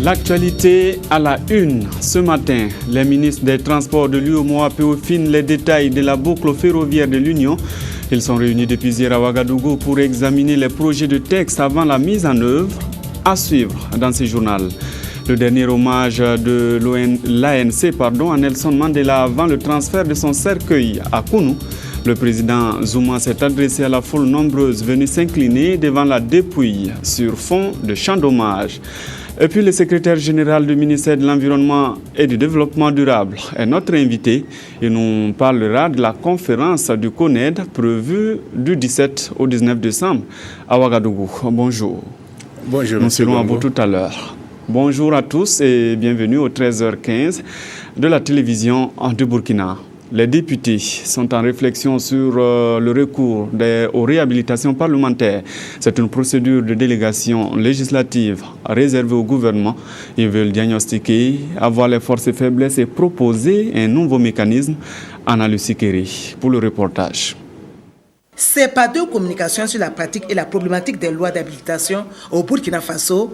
L'actualité à la une. Ce matin, les ministres des Transports de l'UEMOA peaufinent les détails de la boucle ferroviaire de l'Union. Ils sont réunis depuis hier à Ouagadougou pour examiner les projets de texte avant la mise en œuvre. À suivre dans ce journal. Le dernier hommage de l'ANC à Nelson Mandela avant le transfert de son cercueil à Kounou. Le président Zuma s'est adressé à la foule nombreuse venue s'incliner devant la dépouille sur fond de chants d'hommage. Et puis le secrétaire général du ministère de l'Environnement et du Développement durable est notre invité. Il nous parlera de la conférence du CONED prévue du 17 au 19 décembre à Ouagadougou. Bonjour. Bonjour. Nous serons à vous tout à l'heure. Bonjour à tous et bienvenue au 13h15 de la télévision du Burkina. Les députés sont en réflexion sur le recours aux réhabilitations parlementaires. C'est une procédure de délégation législative réservée au gouvernement. Ils veulent diagnostiquer, avoir les forces et faiblesses et proposer un nouveau mécanisme. Anna Lucie Kéry pour le reportage. Ces pas de communication sur la pratique et la problématique des lois d'habilitation au Burkina Faso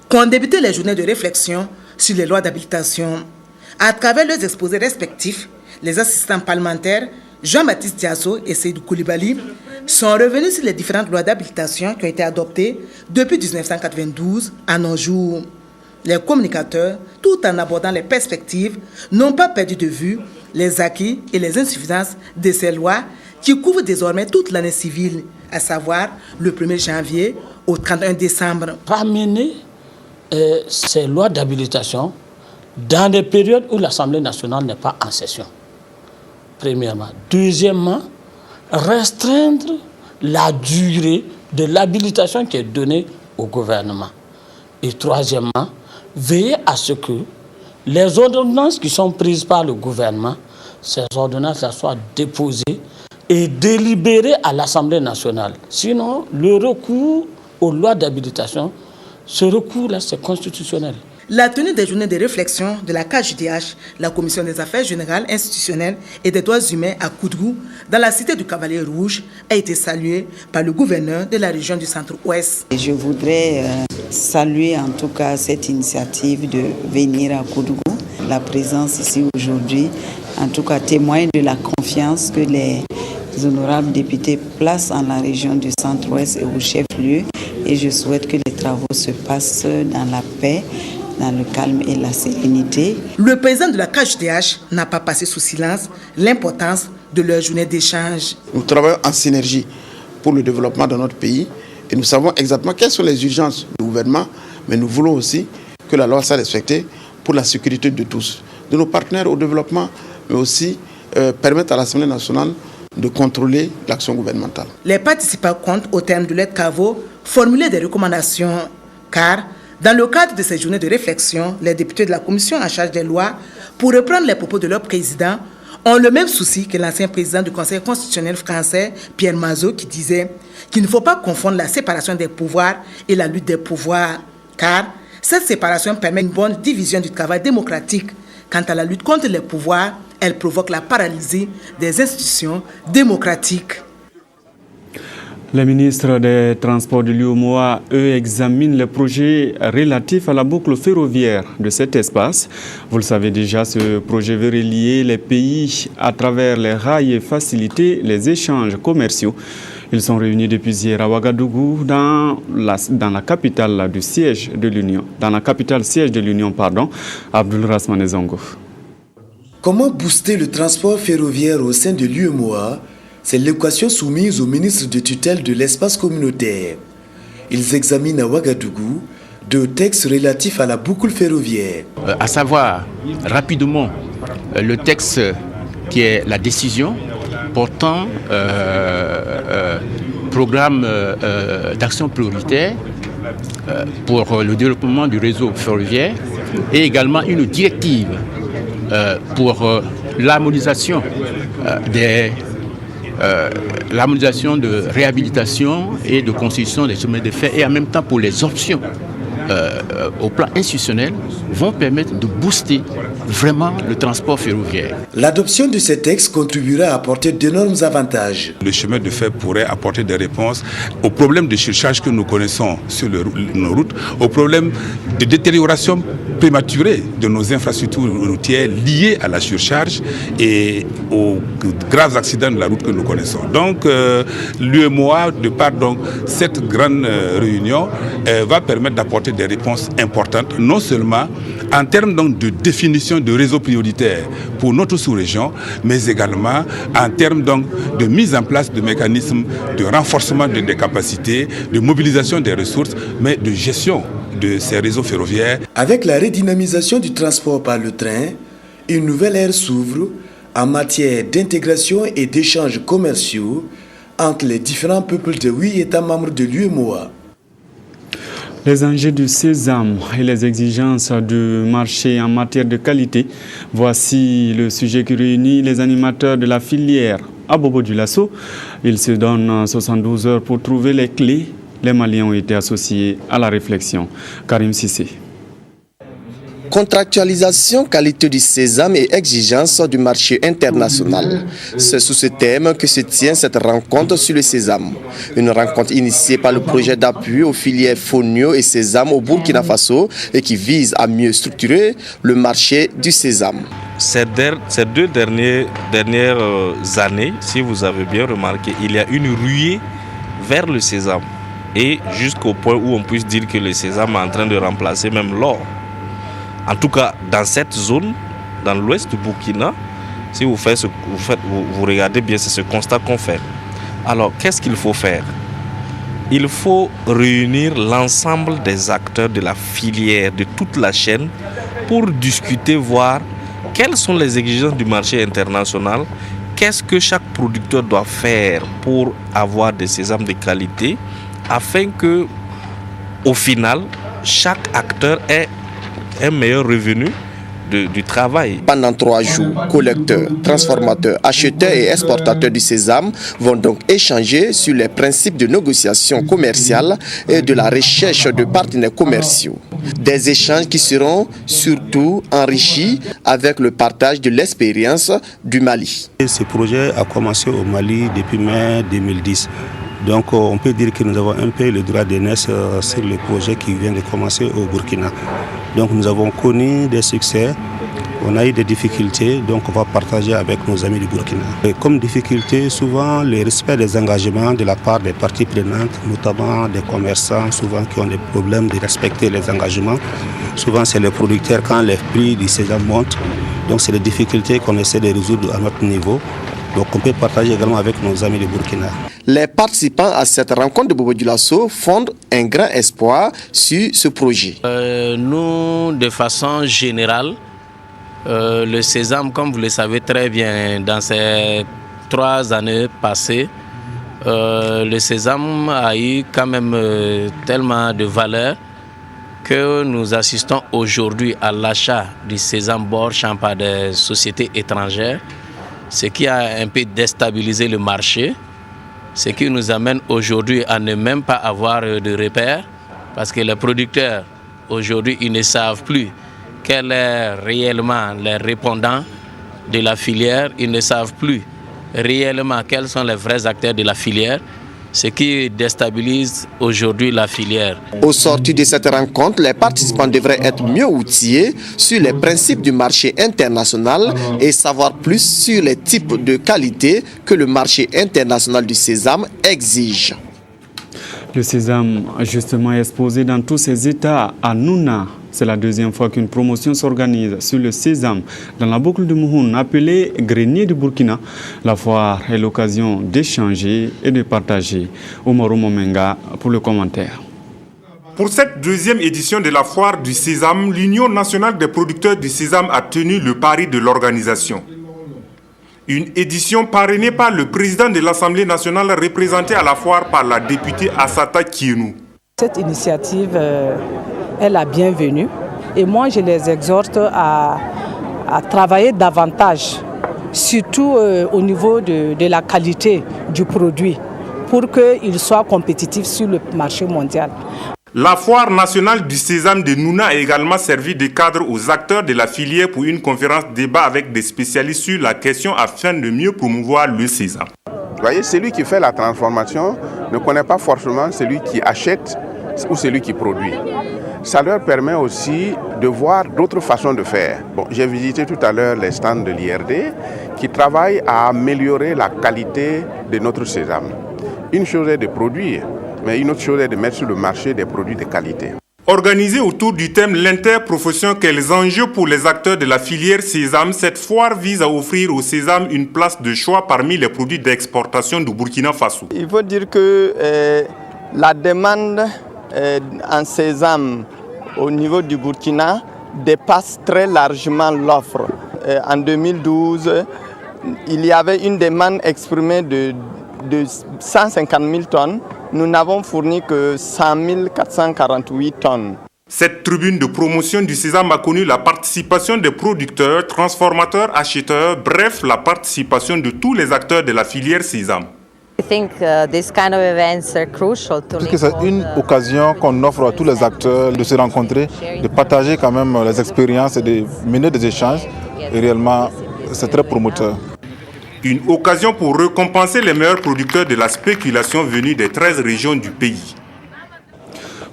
qu'ont débuté les journées de réflexion sur les lois d'habilitation. À travers leurs exposés respectifs, les assistants parlementaires Jean-Baptiste Diasso et Seydou Koulibaly sont revenus sur les différentes lois d'habilitation qui ont été adoptées depuis 1992 à nos jours. Les communicateurs, tout en abordant les perspectives, n'ont pas perdu de vue les acquis et les insuffisances de ces lois qui couvrent désormais toute l'année civile, à savoir le 1er janvier au 31 décembre. Ramener ces lois d'habilitation dans des périodes où l'Assemblée nationale n'est pas en session. Premièrement. Deuxièmement, restreindre la durée de l'habilitation qui est donnée au gouvernement. Et troisièmement, veiller à ce que les ordonnances qui sont prises par le gouvernement, ces ordonnances soient déposées et délibérées à l'Assemblée nationale. Sinon, le recours aux lois d'habilitation, ce recours-là, c'est constitutionnel. La tenue des journées de réflexion de la KJDH, la Commission des affaires générales institutionnelles et des droits humains à Koudrou, dans la cité du Cavalier Rouge, a été saluée par le gouverneur de la région du Centre-Ouest. Je voudrais saluer en tout cas cette initiative de venir à Koudrou. La présence ici aujourd'hui, en tout cas, témoigne de la confiance que les honorables députés placent en la région du Centre-Ouest et au chef-lieu. Et je souhaite que les travaux se passent dans la paix, dans le calme et la sérénité. Le président de la KJDH n'a pas passé sous silence l'importance de leur journée d'échange. Nous travaillons en synergie pour le développement de notre pays et nous savons exactement quelles sont les urgences du gouvernement, mais nous voulons aussi que la loi soit respectée pour la sécurité de tous, de nos partenaires au développement, mais aussi permettre à l'Assemblée nationale de contrôler l'action gouvernementale. Les participants comptent, au terme de leurs travaux, formuler des recommandations, car dans le cadre de ces journées de réflexion, les députés de la commission en charge des lois, pour reprendre les propos de leur président, ont le même souci que l'ancien président du Conseil constitutionnel français, Pierre Mazeaud, qui disait qu'il ne faut pas confondre la séparation des pouvoirs et la lutte des pouvoirs, car cette séparation permet une bonne division du travail démocratique. Quant à la lutte contre les pouvoirs, elle provoque la paralysie des institutions démocratiques. Les ministres des Transports de l'UEMOA, eux, examinent les projets relatifs à la boucle ferroviaire de cet espace. Vous le savez déjà, ce projet veut relier les pays à travers les rails et faciliter les échanges commerciaux. Ils sont réunis depuis hier à Ouagadougou, dans la capitale du siège de l'Union. Dans la capitale siège de l'Union, Abdoul Rasmane Zongo. Comment booster le transport ferroviaire au sein de l'UEMOA? C'est l'équation soumise aux ministres de tutelle de l'espace communautaire. Ils examinent à Ouagadougou deux textes relatifs à la boucle ferroviaire. À savoir, rapidement, le texte qui est la décision portant programme d'action prioritaire pour le développement du réseau ferroviaire et également une directive pour l'harmonisation de réhabilitation et de construction des chemins de fer et en même temps pour les options au plan institutionnel vont permettre de booster vraiment le transport ferroviaire. L'adoption de ces textes contribuera à apporter d'énormes avantages. Le chemin de fer pourrait apporter des réponses aux problèmes de surcharge que nous connaissons sur nos routes, aux problèmes de détérioration prématurée de nos infrastructures routières liées à la surcharge et aux graves accidents de la route que nous connaissons. Donc l'UEMOA, de par donc cette grande réunion, va permettre d'apporter des réponses importantes, non seulement en termes donc de définition de réseaux prioritaires pour notre sous-région, mais également en termes donc de mise en place de mécanismes de renforcement des capacités, de mobilisation des ressources, mais de gestion de ces réseaux ferroviaires. Avec la redynamisation du transport par le train, une nouvelle ère s'ouvre en matière d'intégration et d'échanges commerciaux entre les différents peuples de 8 États membres de l'UEMOA. Les enjeux du sésame et les exigences du marché en matière de qualité, voici le sujet qui réunit les animateurs de la filière à Bobo Dioulasso. Ils se donnent 72 heures pour trouver les clés. Les Maliens ont été associés à la réflexion. Karim Sissé. Contractualisation, qualité du sésame et exigences du marché international. C'est sous ce thème que se tient cette rencontre sur le sésame. Une rencontre initiée par le projet d'appui aux filières Fonio et Sésame au Burkina Faso et qui vise à mieux structurer le marché du sésame. Ces deux dernières années, si vous avez bien remarqué, il y a une ruée vers le sésame. Et jusqu'au point où on puisse dire que le sésame est en train de remplacer même l'or. En tout cas, dans cette zone, dans l'ouest du Burkina, si vous regardez bien, c'est ce constat qu'on fait. Alors, qu'est-ce qu'il faut faire? Il faut réunir l'ensemble des acteurs de la filière, de toute la chaîne, pour discuter, voir quelles sont les exigences du marché international, qu'est-ce que chaque producteur doit faire pour avoir des sésames de qualité, afin que, au final, chaque acteur ait un meilleur revenu du travail. Pendant 3 jours, collecteurs, transformateurs, acheteurs et exportateurs du sésame vont donc échanger sur les principes de négociation commerciale et de la recherche de partenaires commerciaux. Des échanges qui seront surtout enrichis avec le partage de l'expérience du Mali. Ce projet a commencé au Mali depuis mai 2010. Donc on peut dire que nous avons un peu le droit d'aînesse sur le projet qui vient de commencer au Burkina. Donc nous avons connu des succès, on a eu des difficultés, donc on va partager avec nos amis du Burkina. Et comme difficulté, souvent le respect des engagements de la part des parties prenantes, notamment des commerçants, souvent qui ont des problèmes de respecter les engagements. Souvent c'est les producteurs quand les prix du sésame montent. Donc c'est des difficultés qu'on essaie de résoudre à notre niveau. Donc on peut partager également avec nos amis du Burkina. Les participants à cette rencontre de Bobo Dioulasso fondent un grand espoir sur ce projet. Nous, de façon générale, le sésame, comme vous le savez très bien, dans ces 3 années passées, le sésame a eu quand même tellement de valeur que nous assistons aujourd'hui à l'achat du sésame Borchamp par des sociétés étrangères, ce qui a un peu déstabilisé le marché, ce qui nous amène aujourd'hui à ne même pas avoir de repères, parce que les producteurs, aujourd'hui, ils ne savent plus quel est réellement les répondants de la filière, ils ne savent plus réellement quels sont les vrais acteurs de la filière, ce qui déstabilise aujourd'hui la filière. Au sortir de cette rencontre, les participants devraient être mieux outillés sur les principes du marché international et savoir plus sur les types de qualité que le marché international du sésame exige. Le sésame, justement, est exposé dans tous ses états à Nouna. C'est la 2e fois qu'une promotion s'organise sur le sésame dans la boucle de Mouhoun, appelée Grenier du Burkina. La foire est l'occasion d'échanger et de partager. Omarou Momenga pour le commentaire. Pour cette 2e édition de la foire du sésame, l'Union nationale des producteurs du sésame a tenu le pari de l'organisation. Une édition parrainée par le président de l'Assemblée nationale, représenté à la foire par la députée Assata Kienou. Cette initiative est la bienvenue et moi je les exhorte à travailler davantage, surtout au niveau de la qualité du produit, pour qu'il soit compétitif sur le marché mondial. La foire nationale du sésame de Nouna a également servi de cadre aux acteurs de la filière pour une conférence débat avec des spécialistes sur la question afin de mieux promouvoir le sésame. Vous voyez, celui qui fait la transformation ne connaît pas forcément celui qui achète ou celui qui produit. Ça leur permet aussi de voir d'autres façons de faire. Bon, j'ai visité tout à l'heure les stands de l'IRD qui travaillent à améliorer la qualité de notre sésame. Une chose est de produire, mais une autre chose est de mettre sur le marché des produits de qualité. Organisée autour du thème l'interprofession, quels enjeux pour les acteurs de la filière sésame, cette foire vise à offrir au sésame une place de choix parmi les produits d'exportation du Burkina Faso. Il faut dire que la demande en sésame au niveau du Burkina dépasse très largement l'offre. En 2012, il y avait une demande exprimée de 150 000 tonnes. Nous n'avons fourni que 100 448 tonnes. Cette tribune de promotion du sésame a connu la participation des producteurs, transformateurs, acheteurs, bref, la participation de tous les acteurs de la filière sésame. Je pense que c'est une occasion qu'on offre à tous les acteurs de se rencontrer, de partager quand même les expériences et de mener des échanges. Et réellement, c'est très promoteur. Une occasion pour récompenser les meilleurs producteurs de la spéculation venus des 13 régions du pays.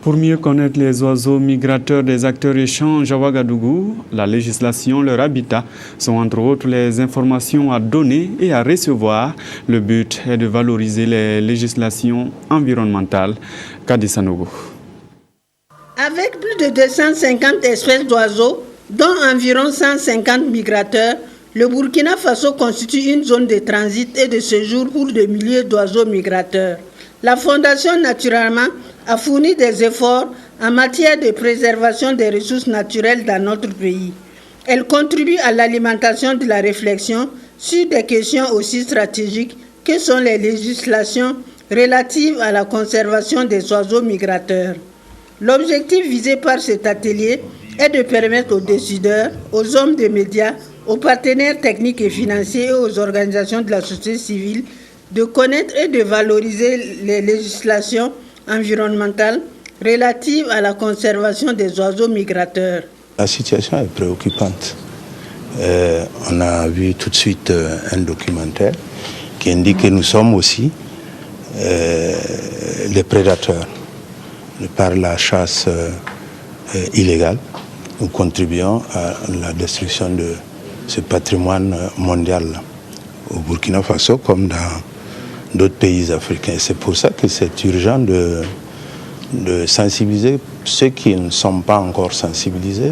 Pour mieux connaître les oiseaux migrateurs des acteurs échanges à Ouagadougou, la législation, leur habitat sont entre autres les informations à donner et à recevoir. Le but est de valoriser les législations environnementales. Kadi Sanogo. Avec plus de 250 espèces d'oiseaux, dont environ 150 migrateurs, le Burkina Faso constitue une zone de transit et de séjour pour des milliers d'oiseaux migrateurs. La Fondation Naturellement a fourni des efforts en matière de préservation des ressources naturelles dans notre pays. Elle contribue à l'alimentation de la réflexion sur des questions aussi stratégiques que sont les législations relatives à la conservation des oiseaux migrateurs. L'objectif visé par cet atelier est de permettre aux décideurs, aux hommes des médias, aux partenaires techniques et financiers et aux organisations de la société civile de connaître et de valoriser les législations environnementales relatives à la conservation des oiseaux migrateurs. La situation est préoccupante. On a vu tout de suite un documentaire qui indique que nous sommes aussi les prédateurs. Par la chasse illégale, nous contribuons à la destruction de ce patrimoine mondial au Burkina Faso comme dans d'autres pays africains. C'est pour ça que c'est urgent de sensibiliser ceux qui ne sont pas encore sensibilisés.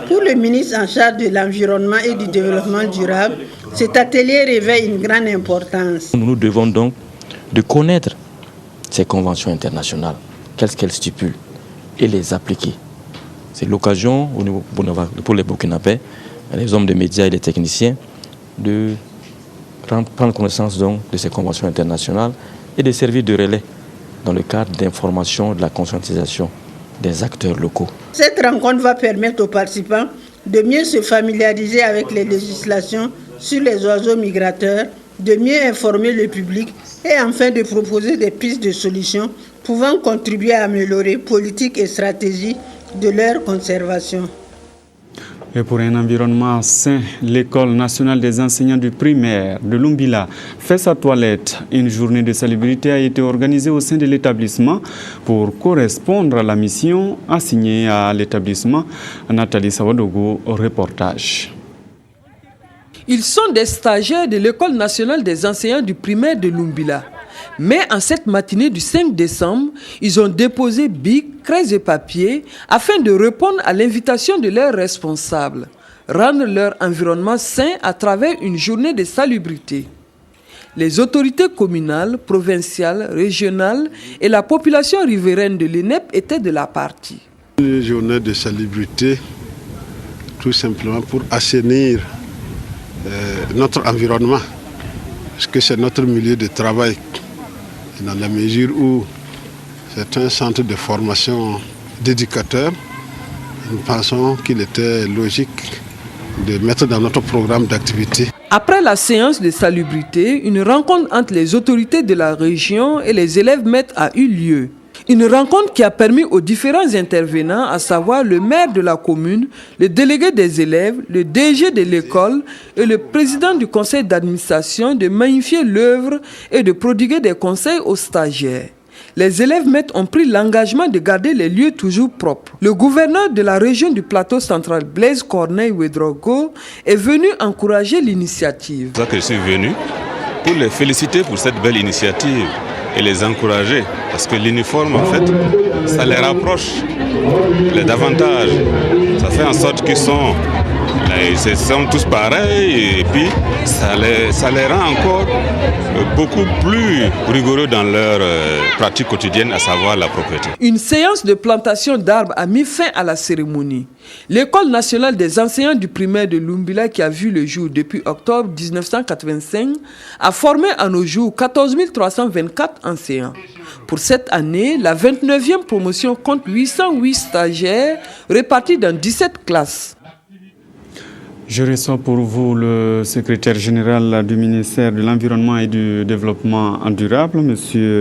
Pour le ministre en charge de l'environnement et du développement durable, cet atelier revêt une grande importance. Nous devons donc de connaître ces conventions internationales, qu'est-ce qu'elles stipulent, et les appliquer. C'est l'occasion pour les Burkinabés, les hommes des médias et les techniciens, de prendre connaissance donc de ces conventions internationales et de servir de relais dans le cadre d'information, de la conscientisation des acteurs locaux. Cette rencontre va permettre aux participants de mieux se familiariser avec les législations sur les oiseaux migrateurs, de mieux informer le public et enfin de proposer des pistes de solutions pouvant contribuer à améliorer politiques et stratégies de leur conservation. Et pour un environnement sain, l'École nationale des enseignants du primaire de Lumbila fait sa toilette. Une journée de salubrité a été organisée au sein de l'établissement pour correspondre à la mission assignée à l'établissement. Nathalie Sawadogo, reportage. Ils sont des stagiaires de l'École nationale des enseignants du primaire de Lumbila. Mais en cette matinée du 5 décembre, ils ont déposé bics, craies et papiers afin de répondre à l'invitation de leurs responsables, rendre leur environnement sain à travers une journée de salubrité. Les autorités communales, provinciales, régionales et la population riveraine de l'ENEP étaient de la partie. Une journée de salubrité, tout simplement pour assainir notre environnement, parce que c'est notre milieu de travail. Dans la mesure où c'est un centre de formation d'éducateurs, nous pensons qu'il était logique de mettre dans notre programme d'activité. Après la séance de salubrité, une rencontre entre les autorités de la région et les élèves maîtres a eu lieu. Une rencontre qui a permis aux différents intervenants, à savoir le maire de la commune, le délégué des élèves, le DG de l'école et le président du conseil d'administration, de magnifier l'œuvre et de prodiguer des conseils aux stagiaires. Les élèves maîtres ont pris l'engagement de garder les lieux toujours propres. Le gouverneur de la région du plateau central, Blaise Corneille Ouedraogo, est venu encourager l'initiative. C'est pour ça que je suis venu pour les féliciter pour cette belle initiative et les encourager. Parce que l'uniforme, en fait, ça les rapproche davantage. Ça fait en sorte qu'ils sont tous pareils et puis ça les rend encore beaucoup plus rigoureux dans leur pratique quotidienne, à savoir la propreté. Une séance de plantation d'arbres a mis fin à la cérémonie. L'École nationale des enseignants du primaire de Lumbila, qui a vu le jour depuis octobre 1985, a formé à nos jours 14 324 enseignants. Pour cette année, la 29e promotion compte 808 stagiaires répartis dans 17 classes. Je reçois pour vous le secrétaire général du ministère de l'Environnement et du Développement durable, M.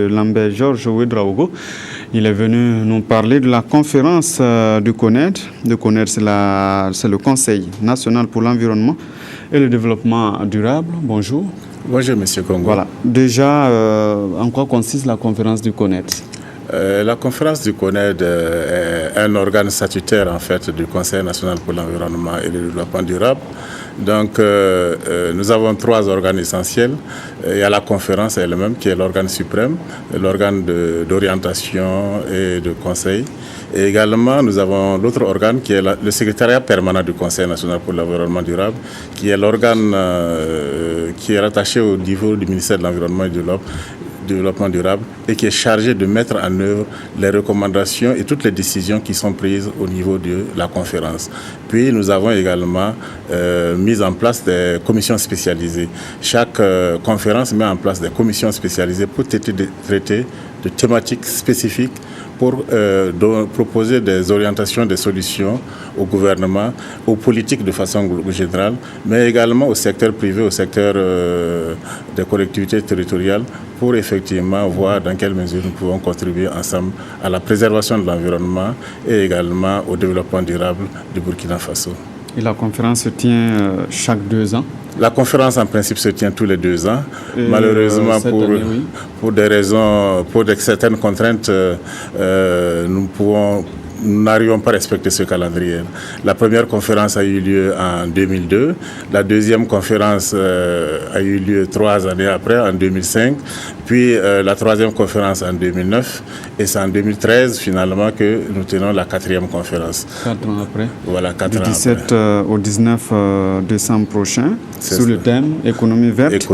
Lambert Georges Ouedraogo. Il est venu nous parler de la conférence du CONED. Le CONED, c'est le Conseil national pour l'environnement et le développement durable. Bonjour. Bonjour, M. Congo. Voilà. Déjà, en quoi consiste la conférence du CONED ? La conférence du CONED est un organe statutaire en fait du Conseil national pour l'environnement et le développement durable. Donc nous avons 3 organes essentiels. Il y a la conférence elle-même qui est l'organe suprême, l'organe d'orientation et de conseil. Et également nous avons l'autre organe qui est le secrétariat permanent du Conseil national pour l'environnement durable, qui est l'organe qui est rattaché au niveau du ministère de l'Environnement et du développement durable et qui est chargé de mettre en œuvre les recommandations et toutes les décisions qui sont prises au niveau de la conférence. Puis nous avons également mis en place des commissions spécialisées. Chaque conférence met en place des commissions spécialisées pour traiter de thématiques spécifiques pour proposer des orientations, des solutions au gouvernement, aux politiques de façon générale, mais également au secteur privé, au secteur des collectivités territoriales, pour effectivement voir dans quelle mesure nous pouvons contribuer ensemble à la préservation de l'environnement et également au développement durable du Burkina Faso. Et la conférence se tient chaque 2 ans? La conférence en principe se tient tous les 2 ans. Malheureusement, pour des raisons, pour certaines contraintes, nous n'arrivons pas à respecter ce calendrier. La première conférence a eu lieu en 2002. La deuxième conférence a eu lieu 3 années après, en 2005. Puis la 3e conférence en 2009. Et c'est en 2013, finalement, que nous tenons la 4e conférence. 4 ans après. Voilà, 4 ans après. Du 17 au 19 décembre prochain, sous le thème économie verte,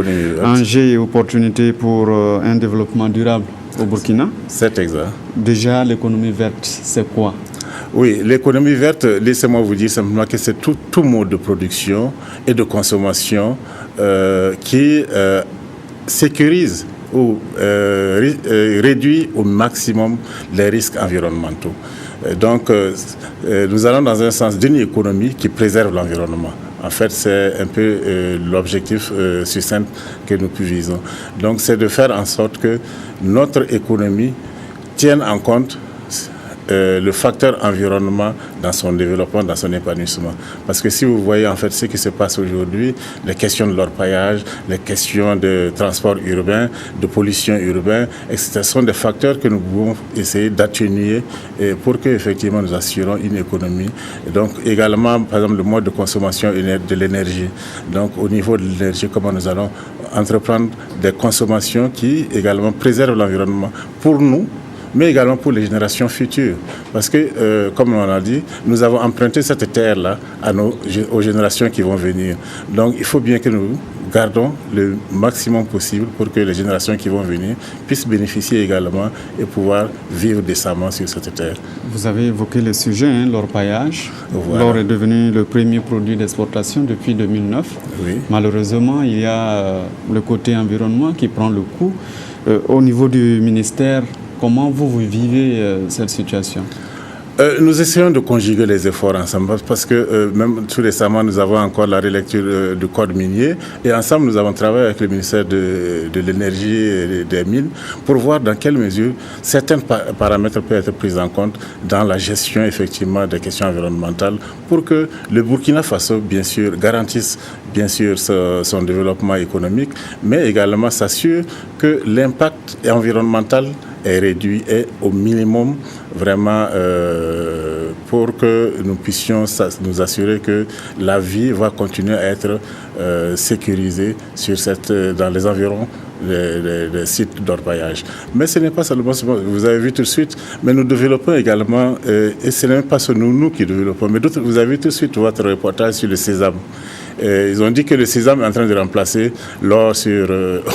enjeux et opportunités pour un développement durable au Burkina. C'est exact. Déjà, l'économie verte, c'est quoi? Oui, l'économie verte, laissez-moi vous dire simplement que c'est tout mode de production et de consommation qui sécurise ou réduit au maximum les risques environnementaux. Donc, nous allons dans un sens d'une économie qui préserve l'environnement. En fait, c'est un peu l'objectif succinct que nous visons. Donc, c'est de faire en sorte que notre économie tienne en compte le facteur environnement dans son développement, dans son épanouissement. Parce que si vous voyez en fait ce qui se passe aujourd'hui, les questions de l'orpaillage, les questions de transport urbain, de pollution urbaine, ce sont des facteurs que nous pouvons essayer d'atténuer pour que effectivement nous assurons une économie. Et donc également, par exemple, le mode de consommation de l'énergie. Donc au niveau de l'énergie, comment nous allons entreprendre des consommations qui également préservent l'environnement pour nous, mais également pour les générations futures. Parce que, comme on a dit, nous avons emprunté cette terre-là aux générations qui vont venir. Donc, il faut bien que nous gardons le maximum possible pour que les générations qui vont venir puissent bénéficier également et pouvoir vivre décemment sur cette terre. Vous avez évoqué le sujet, l'orpaillage. Voilà. L'or est devenu le premier produit d'exportation depuis 2009. Oui. Malheureusement, il y a le côté environnement qui prend le coup. Au niveau du ministère, comment vous vivez cette situation? Nous essayons de conjuguer les efforts ensemble parce que même tout récemment, nous avons encore la relecture du code minier et ensemble, nous avons travaillé avec le ministère de l'énergie et des mines pour voir dans quelle mesure certains paramètres peuvent être pris en compte dans la gestion effectivement des questions environnementales pour que le Burkina Faso, bien sûr, garantisse bien sûr son développement économique, mais également s'assure que l'impact environnemental est réduit et au minimum vraiment pour que nous puissions nous assurer que la vie va continuer à être sécurisée dans les environs des sites d'orpaillage. Mais ce n'est pas seulement, vous avez vu tout de suite, mais nous développons également, et ce n'est même pas seulement nous qui développons, mais d'autres, vous avez vu tout de suite votre reportage sur le sésame. Ils ont dit que le sésame est en train de remplacer l'or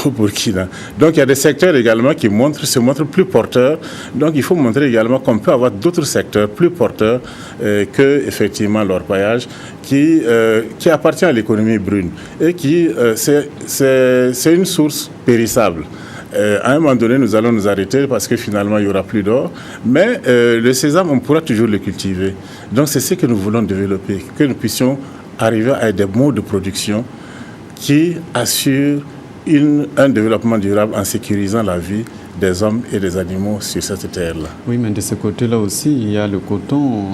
au Burkina. Donc il y a des secteurs également qui se montrent plus porteurs. Donc il faut montrer également qu'on peut avoir d'autres secteurs plus porteurs que effectivement l'orpaillage qui appartient à l'économie brune et qui c'est une source périssable. À un moment donné, nous allons nous arrêter parce que finalement, il n'y aura plus d'or. Mais le sésame, on pourra toujours le cultiver. Donc c'est ce que nous voulons développer, que nous puissions arriver à des modes de production qui assurent un développement durable en sécurisant la vie des hommes et des animaux sur cette terre-là. Oui, mais de ce côté-là aussi, il y a le coton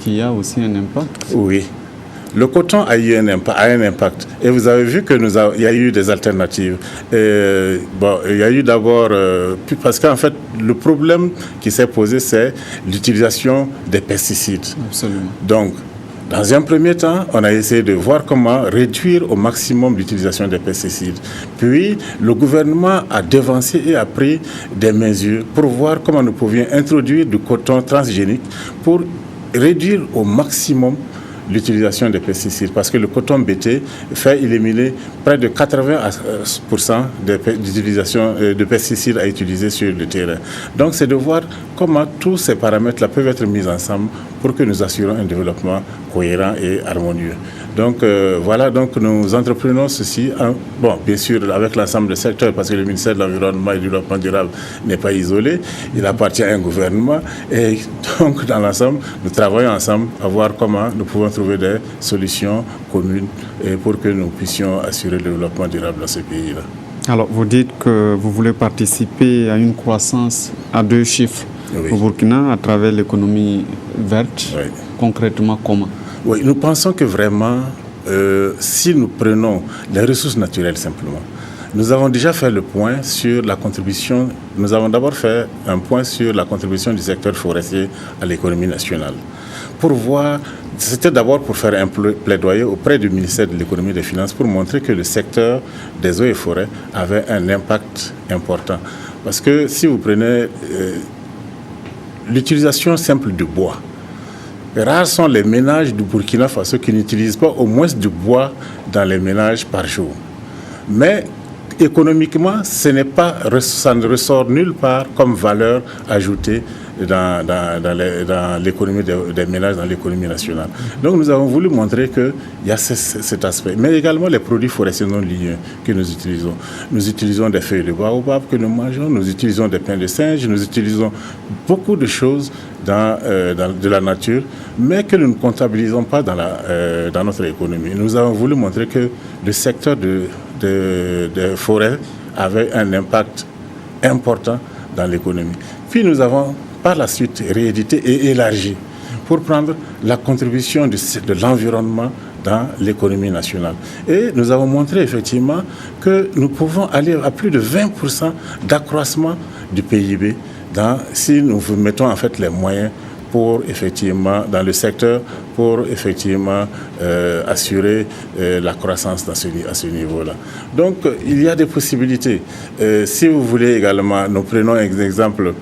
qui a aussi un impact. Oui. Le coton a eu un impact. Et vous avez vu qu'il y a eu des alternatives. Il y a eu d'abord... parce qu'en fait, le problème qui s'est posé, c'est l'utilisation des pesticides. Absolument. Donc, dans un premier temps, on a essayé de voir comment réduire au maximum l'utilisation des pesticides. Puis, le gouvernement a devancé et a pris des mesures pour voir comment nous pouvions introduire du coton transgénique pour réduire au maximum l'utilisation des pesticides, parce que le coton BT fait éliminer près de 80% d'utilisation de pesticides à utiliser sur le terrain. Donc c'est de voir comment tous ces paramètres-là peuvent être mis ensemble pour que nous assurons un développement cohérent et harmonieux. Donc voilà, donc nous entreprenons ceci, bien sûr avec l'ensemble des secteurs, parce que le ministère de l'Environnement et du Développement durable n'est pas isolé, il appartient à un gouvernement, et donc dans l'ensemble, nous travaillons ensemble à voir comment nous pouvons trouver des solutions communes pour que nous puissions assurer le développement durable dans ce pays-là. Alors vous dites que vous voulez participer à une croissance à 2 chiffres au Burkina à travers l'économie verte. Oui. Concrètement, comment ? Oui, nous pensons que vraiment, si nous prenons les ressources naturelles simplement, nous avons déjà fait le point sur la contribution, nous avons d'abord fait un point sur la contribution du secteur forestier à l'économie nationale. Pour voir, c'était d'abord pour faire un plaidoyer auprès du ministère de l'économie et des finances pour montrer que le secteur des eaux et forêts avait un impact important. Parce que si vous prenez l'utilisation simple du bois, rares sont les ménages du Burkina Faso qui n'utilisent pas au moins du bois dans les ménages par jour. Mais économiquement, ça ne ressort nulle part comme valeur ajoutée dans l'économie des ménages, dans l'économie nationale. Donc nous avons voulu montrer qu'il y a cet aspect. Mais également les produits forestiers non liés que nous utilisons. Nous utilisons des feuilles de baobab que nous mangeons, nous utilisons des pains de singe, nous utilisons beaucoup de choses de la nature, mais que nous ne comptabilisons pas dans notre économie. Nous avons voulu montrer que le secteur des forêts avait un impact important dans l'économie. Puis nous avons par la suite réédité et élargi pour prendre la contribution de l'environnement dans l'économie nationale. Et nous avons montré effectivement que nous pouvons aller à plus de 20% d'accroissement du PIB si nous mettons en fait les moyens pour effectivement, dans le secteur, pour effectivement assurer la croissance à ce niveau-là. Donc il y a des possibilités. Si vous voulez également, nous prenons un exemple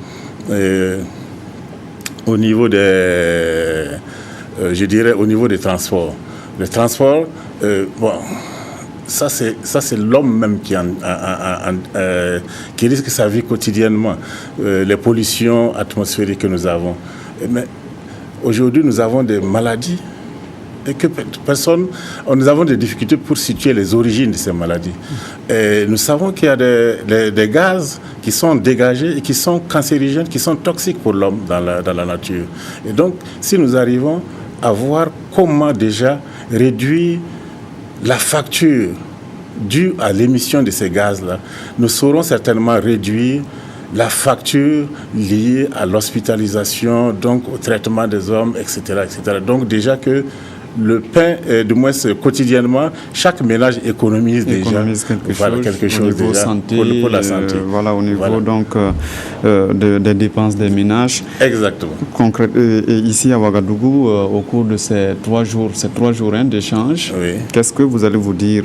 au niveau des, au niveau des transports. Le transport, ça c'est l'homme même qui risque sa vie quotidiennement. Les pollutions atmosphériques que nous avons. Mais aujourd'hui, nous avons des maladies et que nous avons des difficultés pour situer les origines de ces maladies. Et nous savons qu'il y a des gaz qui sont dégagés et qui sont cancérigènes, qui sont toxiques pour l'homme dans la nature. Et donc, si nous arrivons à voir comment déjà réduire la facture due à l'émission de ces gaz-là, nous saurons certainement réduire la facture liée à l'hospitalisation, donc au traitement des hommes, etc., etc. Donc déjà que le pain, du moins quotidiennement, chaque ménage économise déjà quelque chose au niveau déjà santé, pour la santé. Au niveau donc des dépenses des ménages. Exactement. Et ici à Ouagadougou, au cours de ces 3 jours d'échange, qu'est-ce que vous allez vous dire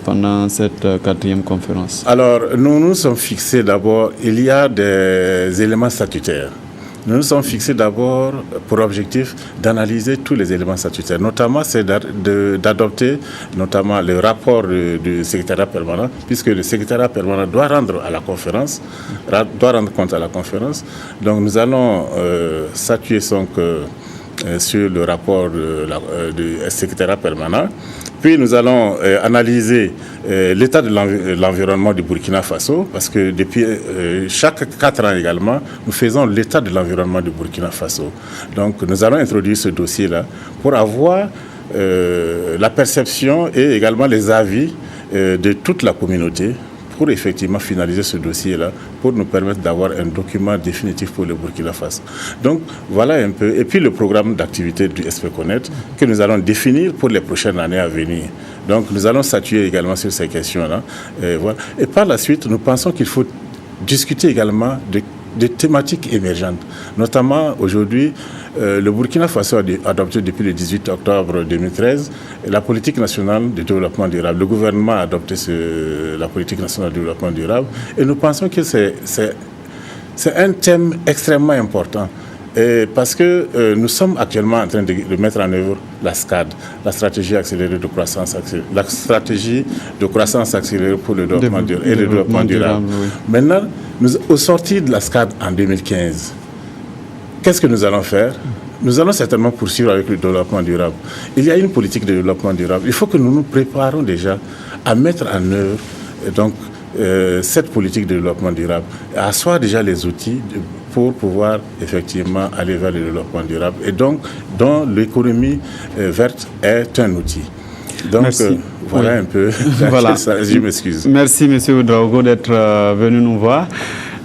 pendant cette 4e conférence? Alors, nous nous sommes fixés d'abord, il y a des éléments statutaires. Nous nous sommes fixés d'abord pour objectif d'analyser tous les éléments statutaires. Notamment, c'est d'adopter notamment le rapport du secrétariat permanent, puisque le secrétariat permanent doit rendre compte à la conférence. Donc, nous allons statuer sur le rapport du secrétariat permanent. Puis nous allons analyser l'état de l'environnement du Burkina Faso, parce que depuis chaque 4 ans également, nous faisons l'état de l'environnement du Burkina Faso. Donc nous allons introduire ce dossier-là pour avoir la perception et également les avis de toute la communauté, pour effectivement finaliser ce dossier-là, pour nous permettre d'avoir un document définitif pour le Burkina Faso. Donc voilà un peu. Et puis le programme d'activité du SPCONET que nous allons définir pour les prochaines années à venir. Donc nous allons statuer également sur ces questions-là. Voilà. Et par la suite, nous pensons qu'il faut discuter également de thématiques émergentes. Notamment aujourd'hui, le Burkina Faso a adopté depuis le 18 octobre 2013 la politique nationale de développement durable. Le gouvernement a adopté la politique nationale de développement durable et nous pensons que c'est un thème extrêmement important. Parce que nous sommes actuellement en train de mettre en œuvre la SCAD, la stratégie accélérée de croissance accélérée pour le développement durable et le développement durable. Oui. Maintenant, au sortir de la SCAD en 2015, qu'est-ce que nous allons faire? Nous allons certainement poursuivre avec le développement durable. Il y a une politique de développement durable. Il faut que nous nous préparons déjà à mettre en œuvre cette politique de développement durable, à asseoir déjà les outils pour pouvoir effectivement aller vers le développement durable et donc dont l'économie verte est un outil. Donc voilà un peu. Voilà. Je m'excuse. Merci M. Ouedraogo d'être venu nous voir.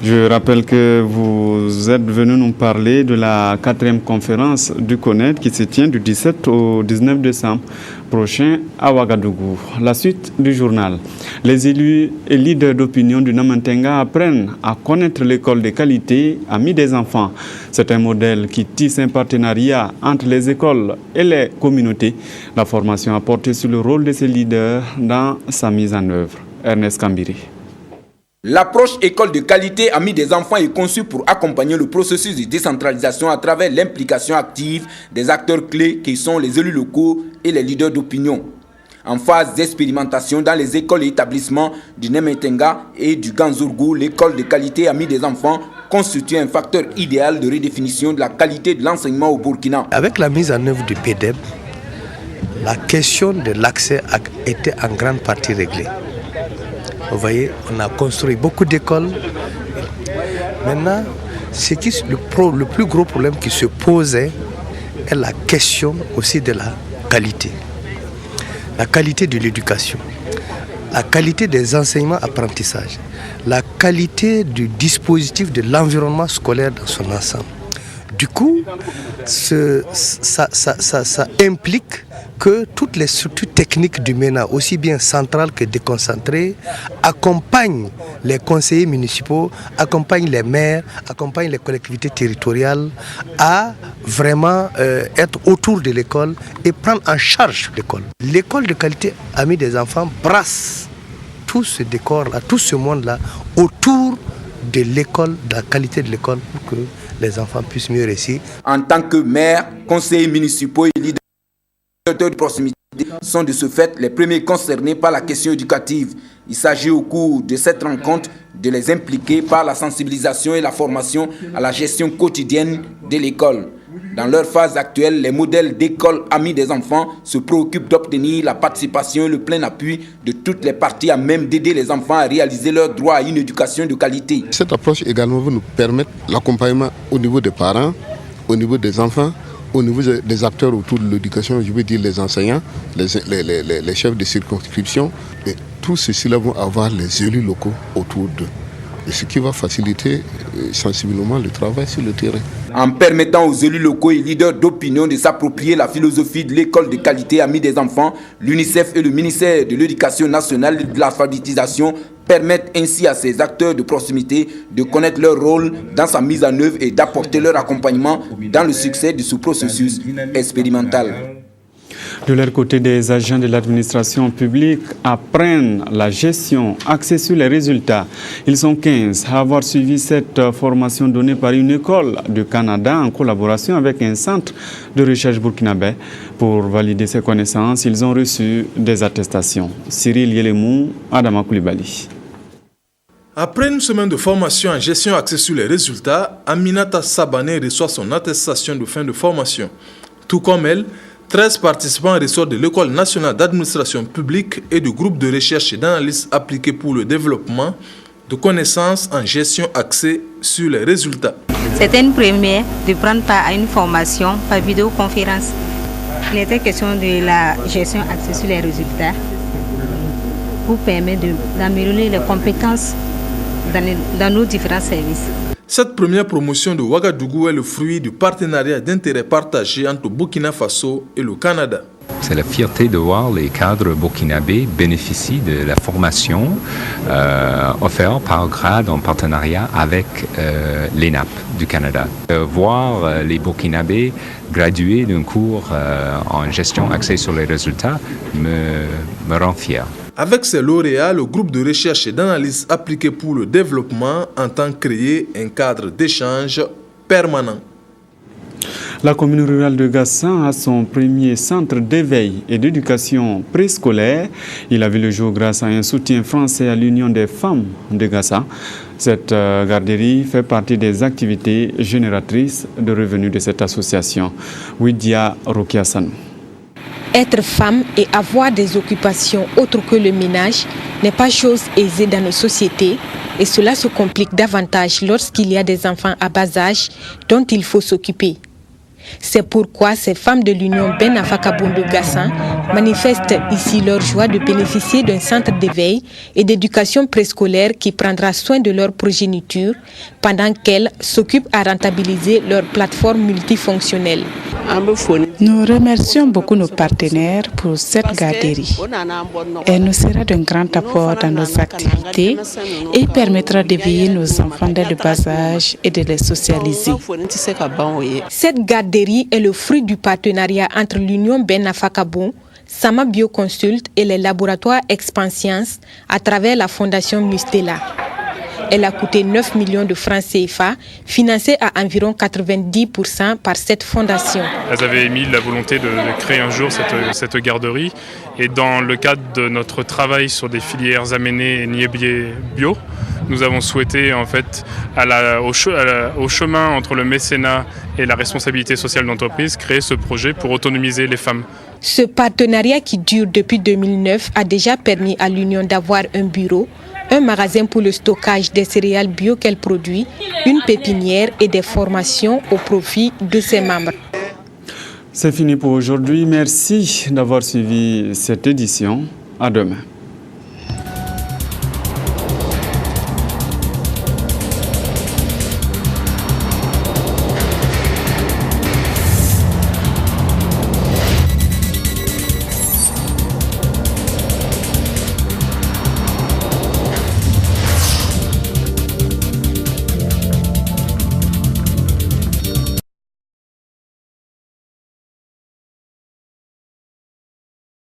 Je rappelle que vous êtes venu nous parler de la 4e conférence du CONED qui se tient du 17 au 19 décembre prochain à Ouagadougou. La suite du journal. Les élus et leaders d'opinion du Namantenga apprennent à connaître l'école de qualité amie des enfants. C'est un modèle qui tisse un partenariat entre les écoles et les communautés. La formation a porté sur le rôle de ces leaders dans sa mise en œuvre. Ernest Kambiri. L'approche école de qualité amie des enfants est conçue pour accompagner le processus de décentralisation à travers l'implication active des acteurs clés qui sont les élus locaux et les leaders d'opinion. En phase d'expérimentation dans les écoles et établissements du Nemetenga et du Ganzourgou, l'école de qualité amie des enfants constitue un facteur idéal de redéfinition de la qualité de l'enseignement au Burkina. Avec la mise en œuvre du PEDEB, la question de l'accès a été en grande partie réglée. Vous voyez, on a construit beaucoup d'écoles. Maintenant, le plus gros problème qui se posait est la question aussi de la qualité. La qualité de l'éducation, la qualité des enseignements-apprentissages, la qualité du dispositif de l'environnement scolaire dans son ensemble. Du coup, ça implique que toutes les structures techniques du MENA, aussi bien centrales que déconcentrées, accompagnent les conseillers municipaux, accompagnent les maires, accompagnent les collectivités territoriales à vraiment être autour de l'école et prendre en charge l'école. L'école de qualité amie des enfants brasse tout ce décor-là, tout ce monde-là autour de l'école, de la qualité de l'école pour que les enfants puissent mieux réussir. En tant que maire, conseillers municipaux et leaders de proximité sont de ce fait les premiers concernés par la question éducative. Il s'agit au cours de cette rencontre de les impliquer par la sensibilisation et la formation à la gestion quotidienne de l'école. Dans leur phase actuelle, les modèles d'école amis des enfants se préoccupent d'obtenir la participation et le plein appui de toutes les parties à même d'aider les enfants à réaliser leur droit à une éducation de qualité. Cette approche également va nous permettre l'accompagnement au niveau des parents, au niveau des enfants, au niveau des acteurs autour de l'éducation, je veux dire les enseignants, les chefs de circonscription. Et tout ceci-là vont avoir les élus locaux autour d'eux. Et ce qui va faciliter sensiblement le travail sur le terrain. En permettant aux élus locaux et leaders d'opinion de s'approprier la philosophie de l'école de qualité amie des enfants, l'UNICEF et le ministère de l'Éducation nationale et de l'alphabétisation permettent ainsi à ces acteurs de proximité de connaître leur rôle dans sa mise en œuvre et d'apporter leur accompagnement dans le succès de ce processus expérimental. De leur côté, des agents de l'administration publique apprennent la gestion axée sur les résultats. Ils sont 15 à avoir suivi cette formation donnée par une école du Canada en collaboration avec un centre de recherche burkinabé. Pour valider ces connaissances, ils ont reçu des attestations. Cyril Yelemou, Adama Koulibaly. Après une semaine de formation en gestion axée sur les résultats, Aminata Sabané reçoit son attestation de fin de formation. Tout comme elle, 13 participants ressortent de l'École nationale d'administration publique et du groupe de recherche et d'analyse appliquée pour le développement de connaissances en gestion axée sur les résultats. C'était une première de prendre part à une formation par vidéoconférence. Il était question de la gestion axée sur les résultats pour permettre d'améliorer les compétences dans nos différents services. Cette première promotion de Ouagadougou est le fruit du partenariat d'intérêt partagé entre Burkina Faso et le Canada. C'est la fierté de voir les cadres burkinabés bénéficier de la formation offerte par grade en partenariat avec l'ENAP du Canada. Voir les burkinabés graduer d'un cours en gestion axée sur les résultats me rend fier. Avec ses lauréats, le groupe de recherche et d'analyse appliquée pour le développement entend créer un cadre d'échange permanent. La commune rurale de Gassan a son premier centre d'éveil et d'éducation préscolaire. Il a vu le jour grâce à un soutien français à l'Union des femmes de Gassan. Cette garderie fait partie des activités génératrices de revenus de cette association. Widia Rokiasan. Être femme et avoir des occupations autres que le ménage n'est pas chose aisée dans nos sociétés et cela se complique davantage lorsqu'il y a des enfants à bas âge dont il faut s'occuper. C'est pourquoi ces femmes de l'Union Ben Afakabon de Gassan manifestent ici leur joie de bénéficier d'un centre d'éveil et d'éducation préscolaire qui prendra soin de leur progéniture pendant qu'elles s'occupent à rentabiliser leur plateforme multifonctionnelle. Nous remercions beaucoup nos partenaires pour cette garderie. Elle nous sera d'un grand apport dans nos activités et permettra d'éveiller nos enfants dès le bas âge et de les socialiser. Cette garderie est le fruit du partenariat entre l'Union Ben Afakabon, Sama Bioconsult et les laboratoires Expanscience à travers la fondation Mustela. Elle a coûté 9 millions de francs CFA, financée à environ 90% par cette fondation. Elles avaient émis la volonté de créer un jour cette garderie. Et dans le cadre de notre travail sur des filières aménées et niébier bio, nous avons souhaité en fait au chemin entre le mécénat et la responsabilité sociale d'entreprise créer ce projet pour autonomiser les femmes. Ce partenariat qui dure depuis 2009 a déjà permis à l'Union d'avoir un bureau, un magasin pour le stockage des céréales bio qu'elle produit, une pépinière et des formations au profit de ses membres. C'est fini pour aujourd'hui. Merci d'avoir suivi cette édition. À demain.